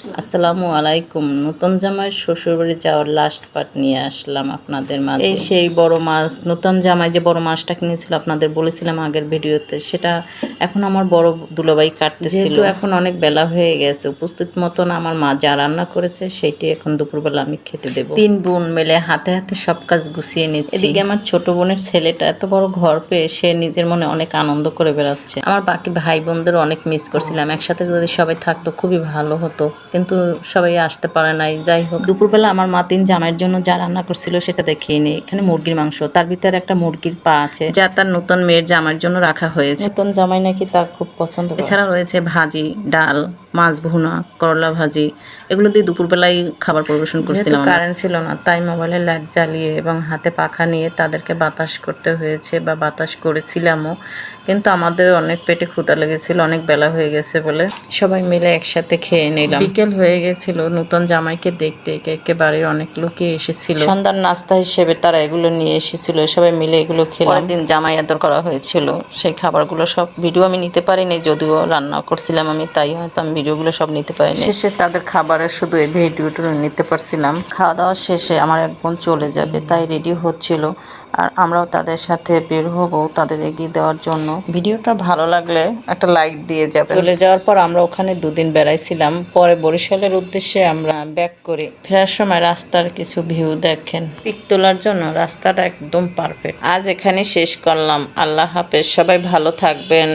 আসসালামু আলাইকুম। নতুন জামাইয়ের শ্বশুরবাড়ি যাওয়ার লাস্ট পার্ট নিয়ে আসলাম আপনাদের মাঝে। এই সেই বড় মাছ, নতুন জামাই যে বড় মাছটা কিনেছিল আপনাদের বলেছিলাম আগের ভিডিওতে, সেটা এখন আমার বড় দুলাভাই কাটতেছিল। যেহেতু এখন অনেক বেলা হয়ে গেছে, উপস্থিত মতন আমার মা যা রান্না করেছে সেইটি এখন দুপুরবেলা আমি খেতে দেব। 3 বোন মিলে হাতে হাতে সব কাজ গুছিয়ে নিচ্ছি। এদিকে আমার ছোট বোনের ছেলেটা এত বড় ঘর পেয়ে সে নিজের মনে অনেক আনন্দ করে বেড়াচ্ছে। আমার বাকি ভাই বোনদের অনেক মিস করছিলাম, একসাথে যদি সবাই থাকতো খুবই ভালো হতো, কিন্তু সবাই আসতে পারে নাই। যাই হোক, দুপুরবেলা আমার মা 3 জামাইয়ের জন্য যা রান্না করছিল সেটা দেখিয়ে নেই। এখানে মুরগির মাংস, তার ভিতরে একটা মুরগির পা আছে যা তার নতুন মেয়ের জামাইয়ের জন্য রাখা হয়েছে। নতুন জামাই নাকি তার খুব পছন্দ। এছাড়া রয়েছে ভাজি, ডাল, মাছ ভুনা, করলা ভাজি, এগুলো দিয়ে দুপুরবেলায় খাবার পরিবেশন করছিলাম। কারেন্ট ছিল না, তাই মোবাইলে লাইট জ্বালিয়ে এবং হাতে পাখা নিয়ে তাদেরকে বাতাস করতে হয়েছে বা বাতাস করেছিলামও। কিন্তু আমাদের অনেক পেটে ক্ষুধা লেগেছিল, অনেক বেলা হয়ে গেছে বলে সবাই মিলে একসাথে খেয়ে নিলাম। বিকেল হয়ে গেছিল, নতুন জামাইকে দেখতে একেবারে অনেক লোকই এসেছিল। সন্ধ্যার নাস্তা হিসেবে তারা এগুলো নিয়ে এসেছিল, সবাই মিলে এগুলো খেলাম। পরের দিন জামাই আদর করা হয়েছিল, সেই খাবারগুলো সব ভিডিও আমি নিতে পারিনি, যদিও রান্না করছিলাম আমি, তাই হয়তো আমি ভিডিওগুলো সব নিতে পারিনি। শেষে তাদের খাবারের শুধু এই ভিডিওটা নিতে পারছিলাম। খাওয়া দাওয়া শেষে আমার এক বোন চলে যাবে, তাই রেডি হচ্ছিল, আর আমরাও তাদের সাথে বের হব তাদের এগিয়ে দেওয়ার জন্য। ভিডিওটা ভালো লাগলে একটা লাইক দিয়ে যাবে। চলে যাওয়ার পর আমরা ওখানে 2 দিন বেড়াইছিলাম, পরে বরিশালের উদ্দেশ্যে আমরা ব্যাক করি। ফেরার সময় রাস্তার কিছু ভিউ দেখেন, পিক তোলার জন্য রাস্তাটা একদম পারফেক্ট। আজ এখানে শেষ করলাম, আল্লাহ হাফেজ, সবাই ভালো থাকবেন।